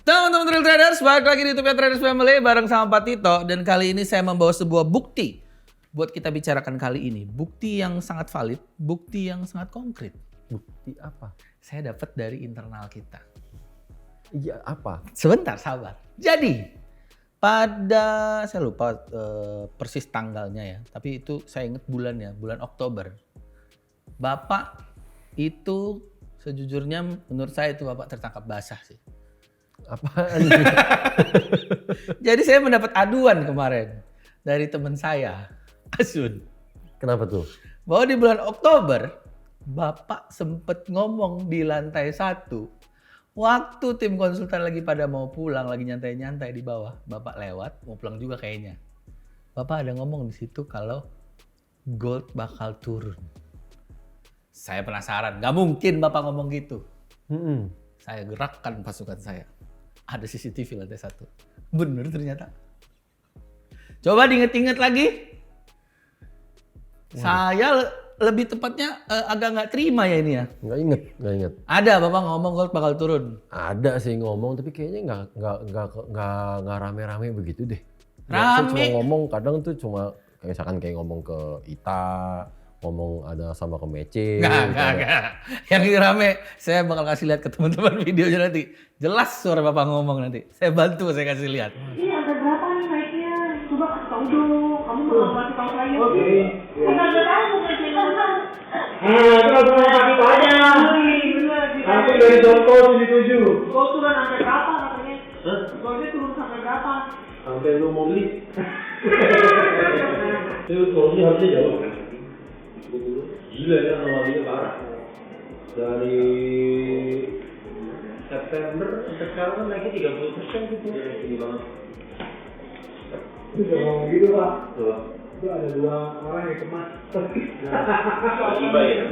Teman-teman Trail Traders, balik lagi di YouTube Traders Family bareng sama Pak Tito. Dan kali ini saya membawa sebuah bukti buat kita bicarakan kali ini. Bukti yang sangat valid, bukti yang sangat konkret. Bukti apa? Saya dapat dari internal kita. Iya, apa? Sebentar, sabar. Jadi, saya lupa persis tanggalnya ya. Tapi itu saya ingat bulannya, bulan Oktober. Bapak itu sejujurnya menurut saya itu Bapak tertangkap basah sih. Apaan? Jadi saya mendapat aduan kemarin dari teman saya, Asun. Kenapa tuh? Bahwa di bulan Oktober, Bapak sempet ngomong di lantai 1. Waktu tim konsultan lagi pada mau pulang, lagi nyantai-nyantai di bawah. Bapak lewat, mau pulang juga kayaknya. Bapak ada ngomong di situ kalau gold bakal turun. Saya penasaran, gak mungkin Bapak ngomong gitu. Saya gerakkan pasukan saya. Ada CCTV lantai 1. Bener ternyata. Coba diinget-inget lagi. Saya lebih tepatnya agak nggak terima ya ini ya. Nggak inget. Ada Bapak ngomong gold bakal turun. Ada sih ngomong, tapi kayaknya nggak rame-rame begitu deh. Rame. Saya cuma ngomong, kadang tuh cuma kayak misalkan kayak ngomong ke Ita, ngomong ada sama ke Mece. Nggak. Yang ini rame, saya bakal kasih lihat ke teman-teman videonya nanti. Jelas suara Bapak ngomong nanti. Saya bantu, saya kasih lihat. Ini ada berapa nih naiknya? Coba kasih tahu dong. Kamu mau kasih tahu saya. Oke. Nggak tahu bukan saya. Itu langsung kasih tahu aja. Langsung dari contoh 77. Kau turun sampai berapa katanya? Golnya turun sampai berapa? Sampai lu mau beli. Itu turunnya harusnya jauh kan? Gila ya, anomalinya parah. Dari September sampai sekarang kan naiknya 30% gitu. Tinggi banget. Itu jangan ngomong gitu Pak. Tuh. Itu ada 2 orang yang kemas. Tiba ya.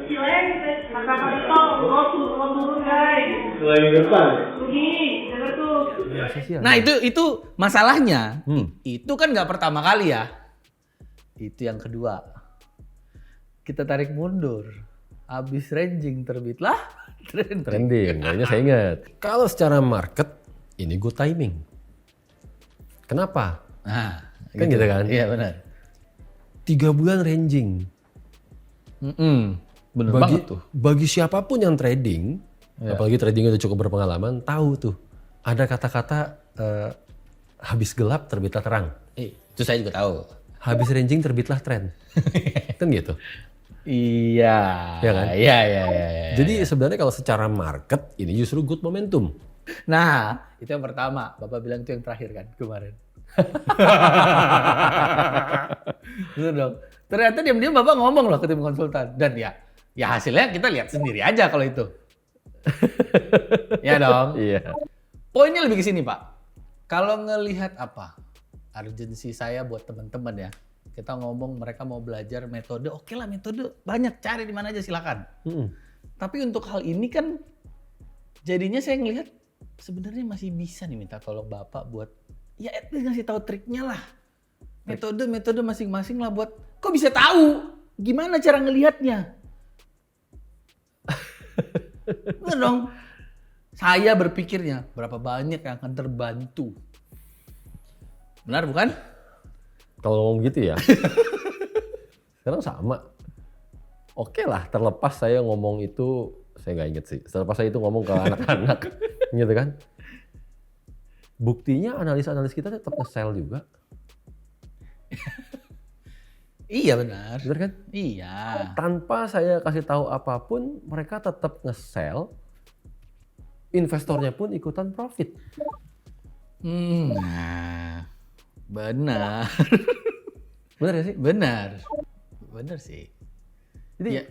Gilanya gitu. Kakak Pak lo turun guys. Selain minggu depan. Rugi, dengar tuh. Nah itu masalahnya. Itu kan nggak pertama kali ya. Itu yang kedua. Kita tarik mundur. Habis ranging terbitlah Trending, kayaknya saya ingat. Kalau secara market, ini good timing. Kenapa? Nah, Kan gitu kan? Iya benar. 3 bulan ranging. Bener banget tuh. Bagi siapapun yang trading, apalagi trading udah cukup berpengalaman, tahu tuh ada kata-kata habis gelap terbitlah terang. Itu saya juga tahu. Habis ranging terbitlah tren. Kan gitu. Iya. Iya kan? Iya. Jadi sebenarnya kalau secara market ini justru good momentum. Nah, itu yang pertama. Bapak bilang itu yang terakhir kan kemarin. Betul dong. Ternyata diam-diam Bapak ngomong loh ke tim konsultan. Dan ya hasilnya kita lihat sendiri aja kalau itu. Ya dong. Iya. Poinnya lebih ke sini Pak. Kalau ngelihat apa? Urgensi saya buat teman-teman ya. Kita ngomong mereka mau belajar metode. Oke lah metode banyak. Cari di mana aja silakan. Tapi untuk hal ini kan jadinya saya ngelihat sebenarnya masih bisa nih minta tolong Bapak buat ya at least ngasih tahu triknya lah. Metode masing-masing lah buat kok bisa tahu gimana cara ngelihatnya. Nggak dong. Saya berpikirnya berapa banyak yang akan terbantu. Benar bukan? Kalau ngomong gitu ya. Sekarang sama. Oke lah, terlepas saya ngomong itu, saya nggak inget sih. Terlepas saya itu ngomong ke anak-anak, gitu kan. Buktinya analis-analis kita tetap nge-sell juga. Iya benar. Benar kan? Iya. Tanpa saya kasih tahu apapun, mereka tetap nge-sell. Investornya pun ikutan profit. Nah, benar. Benar ya sih? Benar sih. Jadi ya.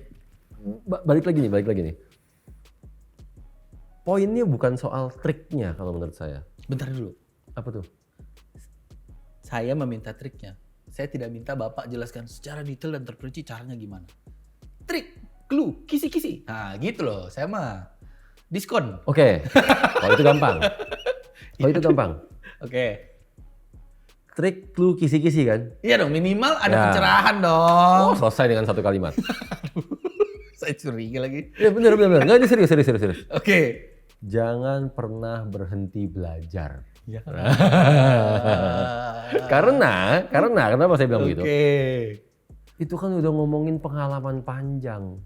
balik lagi nih. Poinnya bukan soal triknya kalau menurut saya. Bentar dulu. Apa tuh? Saya meminta triknya. Saya tidak minta Bapak jelaskan secara detail dan terperinci caranya gimana. Trik, clue, kisi-kisi. Nah gitu loh, saya mah diskon. Oke. Kalau itu gampang. Oke. Trik, clue, kisi-kisi kan? Iya dong, minimal ada Ya. pencerahan dong. Oh, selesai dengan satu kalimat. Saya curiga lagi. Ya bener. Nggak, ini serius. Oke. Jangan pernah berhenti belajar. Ya. Karena kenapa saya bilang begitu? Oke. Itu kan udah ngomongin pengalaman panjang.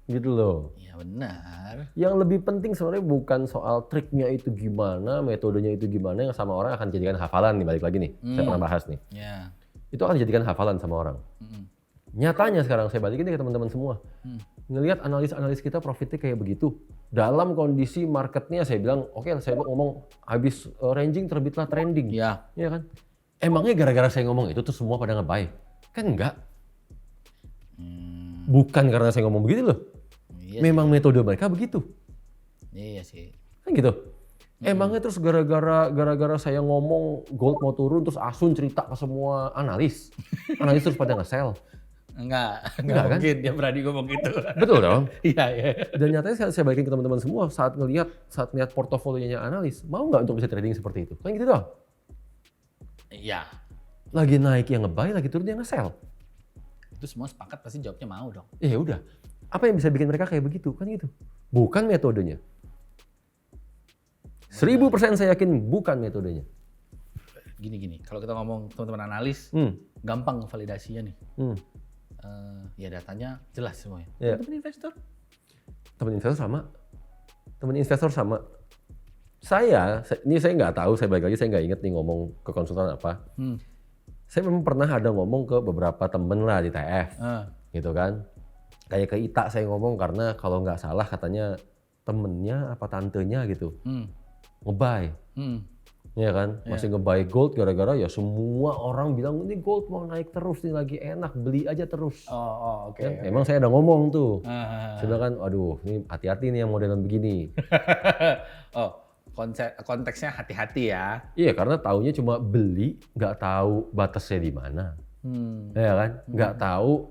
Gitu loh. Ya benar. Yang lebih penting sebenarnya bukan soal triknya itu gimana, metodenya itu gimana, yang sama orang akan dijadikan hafalan nih, balik lagi nih. Saya pernah bahas nih. Ya. Itu akan dijadikan hafalan sama orang. Nyatanya sekarang saya balikin nih ke teman-teman semua. Ngelihat analis kita profitnya kayak begitu. Dalam kondisi marketnya saya bilang, oke, saya ngomong habis ranging terbitlah trending. Ya. Iya kan? Emangnya gara-gara saya ngomong itu tuh semua pada nge-buy? Kan enggak. Bukan karena saya ngomong begitu loh. Iya Memang metode mereka begitu. Iya sih. Kan gitu. Emangnya terus gara-gara saya ngomong gold mau turun terus Asun cerita ke semua analis. Analis terus pada nge-sell. Enggak Enggak, kan? mungkin dia berani ngomong gitu. Betul dong? Iya. Dan nyatanya saya balikin ke teman-teman semua saat ngelihat portofolionya analis, mau nggak untuk bisa trading seperti itu? Kan gitu doang. Iya. Lagi naik yang nge-buy, lagi turun yang nge-sell. Itu semua sepakat pasti jawabnya mau dong. Ya udah. Apa yang bisa bikin mereka kayak begitu? Kan gitu. Bukan metodenya. 1000% saya yakin bukan metodenya. Gini. Kalau kita ngomong teman-teman analis, gampang validasinya nih. Ya datanya jelas semuanya. Iya. Teman investor. Teman investor sama. Ini saya nggak tahu, saya balik lagi, saya nggak inget nih ngomong ke konsultan apa. Saya memang pernah ada ngomong ke beberapa temen lah di TF, gitu kan. Kayak ke Ita saya ngomong karena kalau nggak salah katanya temennya apa tantenya gitu, nge-buy. Ya kan, masih nge-buy gold gara-gara ya semua orang bilang ini gold mau naik terus nih, lagi enak, beli aja terus. Oke. Kan? Emang saya ada ngomong tuh. Saya bilang kan, aduh ini hati-hati nih yang modelan begini. Konteksnya hati-hati ya. Iya, karena taunya cuma beli, nggak tahu batasnya di mana. Ya kan, nggak tahu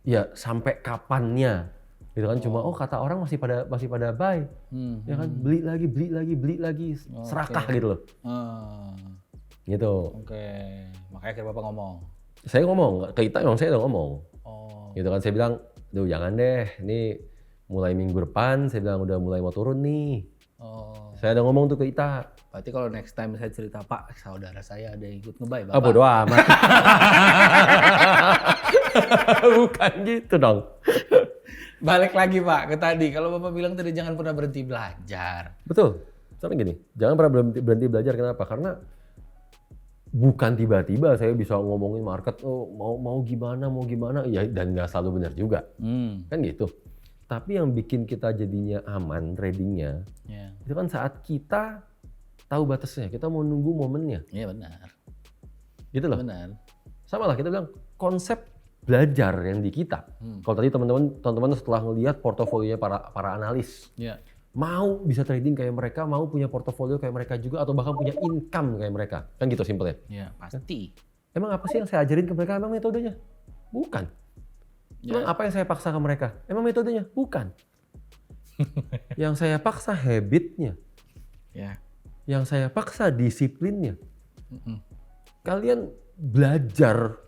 ya sampai kapannya. Gitu kan, cuma kata orang masih pada buy. Ya kan, beli lagi, serakah gitu loh. Gitu. Oke. Makanya akhirnya Bapak ngomong. Saya ngomong, ke Ita emang saya udah ngomong. Gitu kan, saya bilang, duh jangan deh, ini mulai minggu depan, saya bilang udah mulai mau turun nih. Saya ada ngomong tuh ke Ita. Berarti kalau next time saya cerita, Pak, saudara saya ada yang ikut nge-buy, Bapak. Bodo amat. Bukan gitu dong. Balik lagi, Pak, ke tadi. Kalau Bapak bilang tadi jangan pernah berhenti belajar. Betul. Sama gini, jangan pernah berhenti belajar. Kenapa? Karena bukan tiba-tiba saya bisa ngomongin market, mau gimana, ya dan nggak selalu benar juga. Kan gitu. Tapi yang bikin kita jadinya aman tradingnya, itu kan saat kita tahu batasnya, kita mau nunggu momennya. Iya benar. Gitu loh. Benar. Sama lah, kita bilang konsep belajar yang di kita. Kalau tadi teman-teman setelah ngelihat portofolionya para analis, mau bisa trading kayak mereka, mau punya portofolio kayak mereka juga, atau bahkan punya income kayak mereka. Kan gitu simpelnya. Iya, pasti. Emang apa sih yang saya ajarin ke mereka? Emang metodenya? Bukan. Emang apa yang saya paksa ke mereka? Emang metodenya? Bukan. Yang saya paksa habitnya. Yang saya paksa disiplinnya. Kalian belajar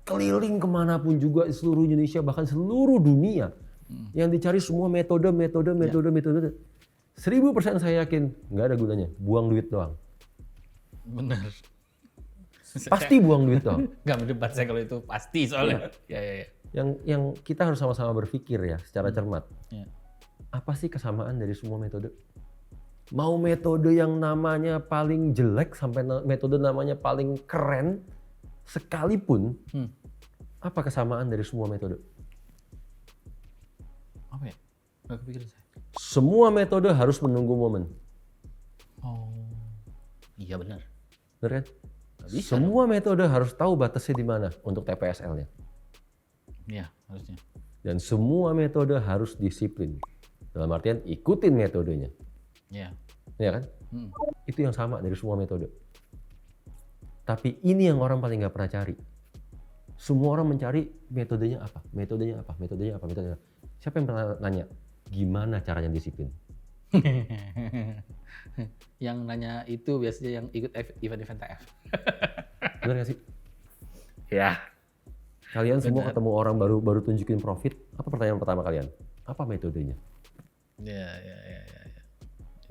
keliling kemanapun juga di seluruh Indonesia, bahkan seluruh dunia. Yang dicari semua metode. 1000% saya yakin nggak ada gunanya. Buang duit doang. Benar. Pasti buang duit doang. Nggak berdebat saya kalau itu pasti soalnya. Ya. Yang kita harus sama-sama berpikir ya secara cermat. Ya. Apa sih kesamaan dari semua metode? Mau metode yang namanya paling jelek sampai metode namanya paling keren sekalipun, apa kesamaan dari semua metode? Apa ya? Nggak kepikiran saya. Semua metode harus menunggu momen. Iya benar. Benar kan? Bisa Semua metode harus tahu batasnya di mana untuk TPSL-nya. Iya, harusnya. Dan semua metode harus disiplin. Dalam artian ikutin metodenya. Iya. Ya kan? Itu yang sama dari semua metode. Tapi ini yang orang paling nggak pernah cari. Semua orang mencari metodenya apa? Siapa yang pernah nanya, gimana caranya disiplin? Yang nanya itu biasanya yang ikut event-event TF. Benar nggak sih? Ya. Kalian semua ketemu orang baru tunjukin profit, apa pertanyaan pertama kalian? Apa metodenya? Ya.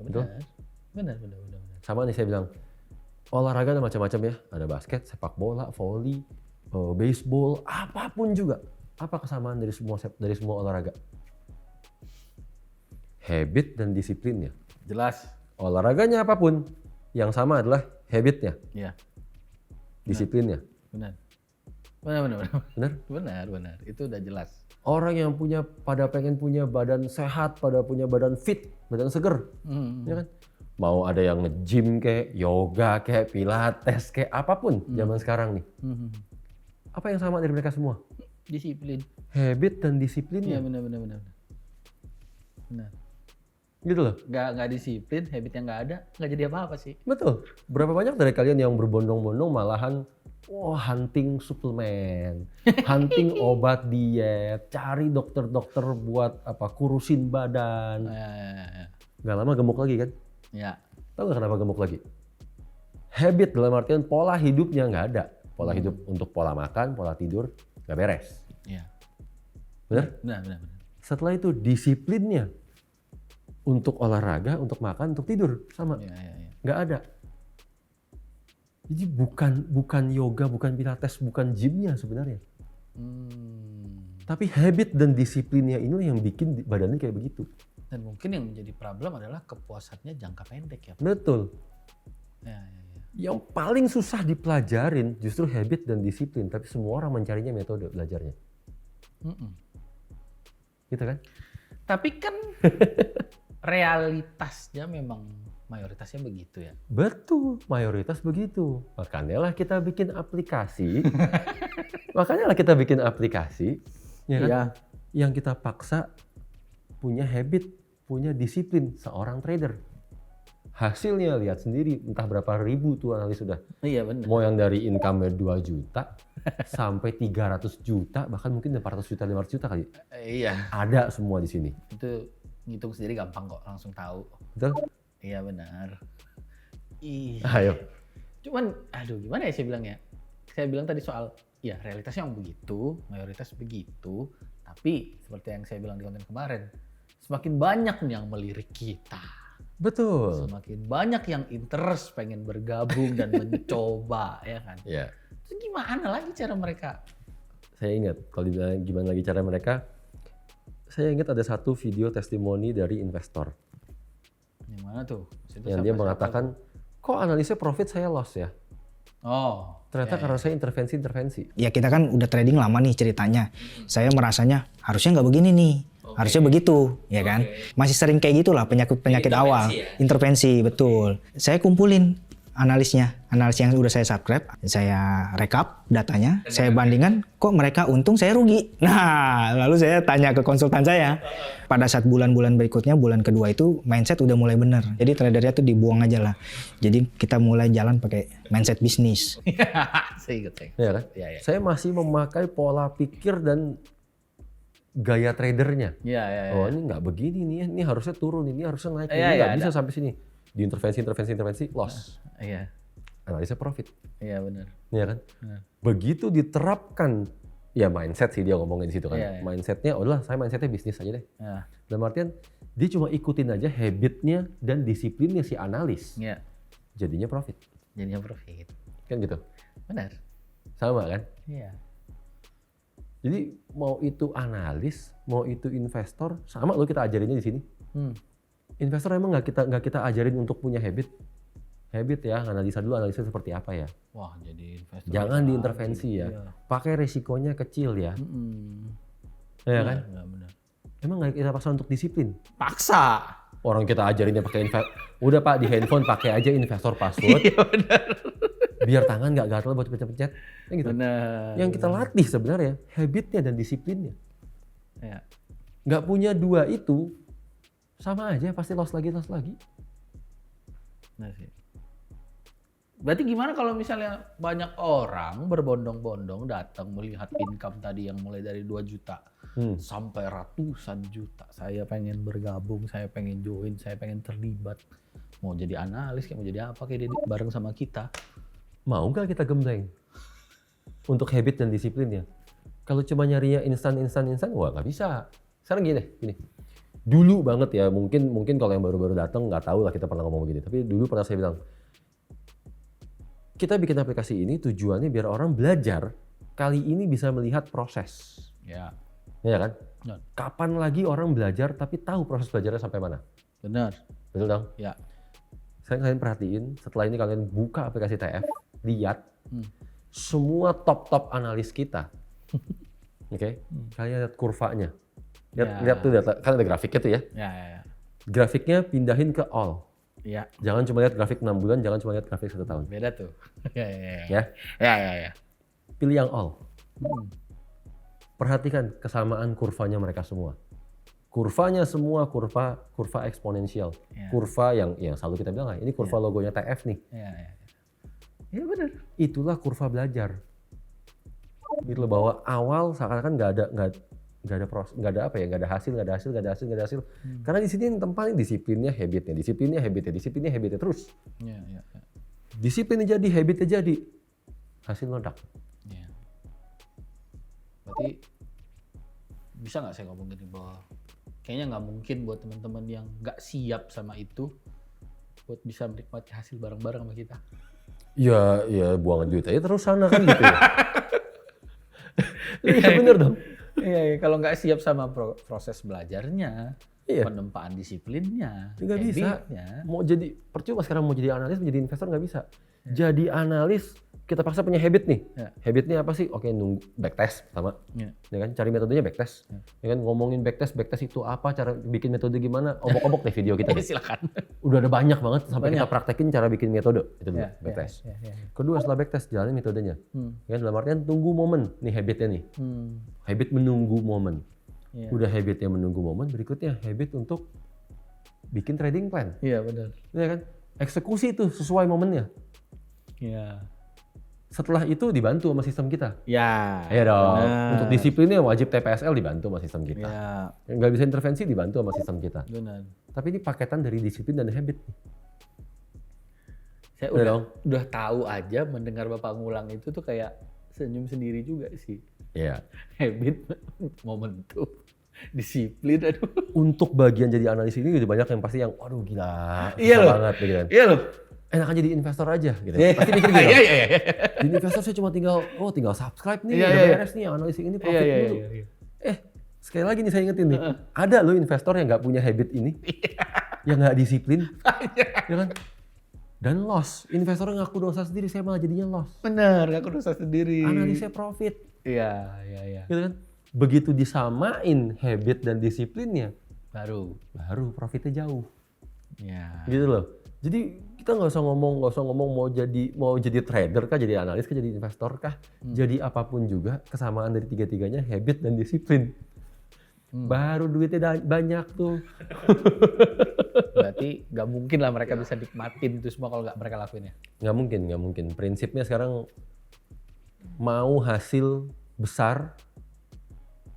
Betul? Benar. Sama nih saya bilang, olahraga ada macam-macam ya. Ada basket, sepak bola, volley, baseball, apapun juga. Apa kesamaan dari semua olahraga? Habit dan disiplinnya. Jelas. Olahraganya apapun, yang sama adalah habitnya, Ya. disiplinnya. Benar. Benar? Itu udah jelas. Orang yang pada pengen punya badan sehat, pada punya badan fit, badan seger, ya kan? Mau ada yang nge-gym kayak yoga, kayak pilates, kayak apapun zaman sekarang nih. Apa yang sama dari mereka semua? Disiplin. Habit dan disiplinnya. Iya benar. Gitu loh. Nggak disiplin, habit yang nggak ada, nggak jadi apa-apa sih. Betul. Berapa banyak dari kalian yang berbondong-bondong malahan hunting suplemen, hunting obat diet, cari dokter-dokter buat kurusin badan. Ya. Gak lama gemuk lagi kan? Ya. Tahu gak kenapa gemuk lagi? Habit dalam artian pola hidupnya nggak ada. Pola hidup untuk pola makan, pola tidur nggak beres. Iya. Benar? Benar. Setelah itu disiplinnya untuk olahraga, untuk makan, untuk tidur sama. Iya. Nggak ada. Jadi bukan yoga, bukan pilates, bukan gymnya sebenarnya. Tapi habit dan disiplinnya ini yang bikin badannya kayak begitu. Dan mungkin yang menjadi problem adalah kepuasannya jangka pendek ya. Betul. Ya. Yang paling susah dipelajarin justru habit dan disiplin. Tapi semua orang mencarinya metode belajarnya. Gitu kan? Tapi kan realitasnya memang mayoritasnya begitu ya. Betul, mayoritas begitu. Makanya lah kita bikin aplikasi. Ya kan? Iya. Yang kita paksa punya habit, punya disiplin seorang trader. Hasilnya lihat sendiri, entah berapa ribu tuh analis sudah. Iya benar. Mau yang dari income 2 juta sampai 300 juta, bahkan mungkin 400 juta, 500 juta kali. Iya. Ada semua di sini. Itu ngitung sendiri gampang kok, langsung tahu. Betul? Iya benar. Ayo. Cuman, gimana ya saya bilang ya? Saya bilang tadi soal, ya realitasnya yang begitu, mayoritas begitu. Tapi seperti yang saya bilang di konten kemarin, semakin banyak nih yang melirik kita. Betul. Semakin banyak yang interest pengen bergabung dan mencoba, ya kan? Ya. Terus gimana lagi cara mereka? Saya ingat, kalau dibilang gimana lagi cara mereka, saya ingat ada satu video testimoni dari investor. Yang mana tuh? Yang dia mengatakan, kok analisnya profit saya loss ya? Oh. Ternyata karena saya intervensi. Ya kita kan udah trading lama nih ceritanya. Saya merasanya harusnya nggak begini nih. Harusnya begitu, ya kan? Masih sering kayak gitulah penyakit awal. Intervensi, betul. Saya kumpulin analis yang udah saya subscribe, saya rekap datanya, saya bandingkan, kok mereka untung saya rugi. Nah, lalu saya tanya ke konsultan saya. Pada saat bulan-bulan berikutnya, bulan kedua itu mindset udah mulai bener. Jadi tradernya tuh dibuang aja lah. Jadi kita mulai jalan pakai mindset bisnis. Saya ingat. Ya kan? Ya. Saya masih memakai pola pikir dan gaya tradernya. Iya. Oh ini nggak begini nih, ini harusnya turun, ini harusnya naik, Iya, ini nggak iya, bisa ada. sampai sini. Di intervensi, loss. Iya. Analisnya profit. Iya benar. Iya kan? Benar. Begitu diterapkan, ya mindset sih dia ngomongin di situ kan. Iya, iya. Mindsetnya, udahlah saya mindsetnya bisnis aja deh. Ya. Dalam artian, dia cuma ikutin aja habitnya dan disiplinnya si analis. Iya. Jadinya profit. Jadinya profit. Kan gitu. Benar. Sama kan? Iya. Jadi mau itu analis, mau itu investor, sama lo kita ajarinnya di sini. Investor emang nggak kita ajarin untuk punya habit ya, analisa seperti apa ya. Wah, jadi investor. Jangan diintervensi ya. Iya. Pakai resikonya kecil ya. Ya kan? Benar, benar. Emang nggak kita paksa untuk disiplin. Paksa. Orang kita ajarinnya pakai udah Pak di handphone pakai aja investor password. Iya benar. Biar tangan nggak gatel buat pencet-pencet. Ya gitu. Benar. Yang kita latih sebenarnya habitnya dan disiplinnya. Ya. Nggak punya dua itu sama aja pasti loss lagi. Nah sih. Berarti gimana kalau misalnya banyak orang berbondong-bondong datang melihat income tadi yang mulai dari 2 juta sampai ratusan juta. Saya pengen bergabung, saya pengen join, saya pengen terlibat. Mau jadi analis, kayak mau jadi apa kayak dia bareng sama kita. Mau nggak kita gembleng untuk habit dan disiplinnya? Kalau cuma nyarinya instan, wah nggak bisa. Sekarang gini. Dulu banget ya, mungkin kalau yang baru-baru datang nggak tahu lah kita pernah ngomong begini. Tapi dulu pernah saya bilang, kita bikin aplikasi ini tujuannya biar orang belajar kali ini bisa melihat proses. Ya. Ya kan? Benar. Kapan lagi orang belajar tapi tahu proses belajarnya sampai mana? Benar. Betul dong? Ya. Kalian perhatiin, setelah ini kalian buka aplikasi TF, lihat semua top analis kita. Oke, kalian lihat kurvanya. Lihat tuh data, kan ada grafiknya tuh ya. Ya. Grafiknya pindahin ke all. Ya. Jangan cuma lihat grafik 6 bulan, jangan cuma lihat grafik 1 tahun. Beda tuh. Ya. Ya. Pilih yang all. Perhatikan kesamaan kurvanya mereka semua. Kurvanya semua kurva eksponensial. Ya. Kurva yang selalu kita bilang, ini kurva logonya TF nih. Ya. Ya benar. Itulah kurva belajar. Gitu loh, bahwa awal seakan-akan nggak ada hasil. Karena di sini yang paling disiplinnya, habitnya terus. Ya. Disiplinnya jadi, habitnya jadi, hasil meledak. Ya. Berarti bisa nggak saya ngomong gini bahwa kayaknya nggak mungkin buat teman-teman yang nggak siap sama itu buat bisa menikmati hasil bareng-bareng sama kita. Ya buangan duit aja terus sana kan gitu ya. Iya bener dong. Iya, kalau nggak siap sama proses belajarnya, Iya. penempaan disiplinnya, Nggak bisa. habitnya. Mau jadi, percuma sekarang mau jadi analis, menjadi investor nggak bisa. Jadi analis, kita paksa punya habit nih. Ya. Habitnya apa sih? Oke, nunggu backtest pertama. Ya. Ya kan, cari metodenya backtest. Ya kan, ngomongin backtest itu apa, cara bikin metode gimana, obok-obok deh video kita. Silakan. Udah ada banyak banget sampai Banyak. kita praktekin cara bikin metode. Itu dulu, Ya, backtest. ya. Kedua, setelah backtest, jalanin metodenya. Ya kan, dalam artian tunggu momen, nih habitnya nih. Habit menunggu momen. Ya. Udah habitnya menunggu momen, berikutnya habit untuk bikin trading plan. Iya benar. Ya kan, eksekusi itu sesuai momennya. Iya. Setelah itu dibantu sama sistem kita. Ya. Iya dong. benar. Untuk disiplinnya wajib TPSL dibantu sama sistem kita. Ya, Nggak bisa intervensi dibantu sama sistem kita. benar. Tapi ini paketan dari disiplin dan habit. Saya Iya dong. udah tahu aja mendengar Bapak ngulang itu tuh kayak senyum sendiri juga sih. Iya. Habit, momentum, disiplin, aduh. Untuk bagian jadi analis ini udah banyak yang pasti yang, waduh gila, Iya susah loh. banget gitu kan. Iya loh. Enakan jadi investor aja gitu. Pasti mikir gitu. Iya. Jadi investor saya cuma tinggal subscribe nih, Iya, udah iya. beres nih, analis ini profit Iya. dulu. Sekali lagi nih saya ingetin nih, ada loh investor yang nggak punya habit ini, yang nggak disiplin, ya kan? Dan loss. Investornya ngaku dosa sendiri, saya malah jadinya loss. Benar, aku dosa sendiri. Analisnya profit, Iya. gitu kan? Begitu disamain habit dan disiplinnya, Baru. profitnya jauh, Iya. gitu loh. Jadi kita nggak usah ngomong mau jadi trader kah, jadi analis kah, jadi investor kah, jadi apapun juga kesamaan dari tiga-tiganya habit dan disiplin. Baru duitnya banyak tuh. Berarti nggak mungkin lah mereka bisa nikmatin itu semua kalau nggak mereka lakuin ya. Nggak mungkin. Prinsipnya sekarang mau hasil besar,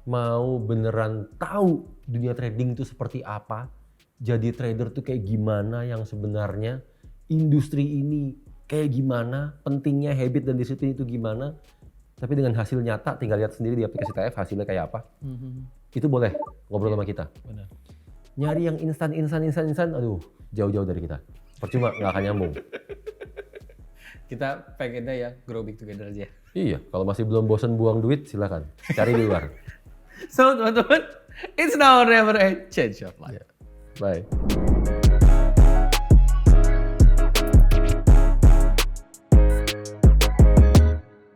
mau beneran tahu dunia trading itu seperti apa, jadi trader tuh kayak gimana yang sebenarnya, industri ini kayak gimana, pentingnya habit dan disiplin itu gimana, tapi dengan hasil nyata tinggal lihat sendiri di aplikasi TF hasilnya kayak apa. Itu boleh ngobrol sama kita. Benar. Nyari yang instan, aduh jauh-jauh dari kita. Percuma, nggak akan nyambung. Kita pengennya ya grow big together aja. Iya, kalau masih belum bosan buang duit silakan cari di luar. So teman-teman, it's now or never a change of life. Bye.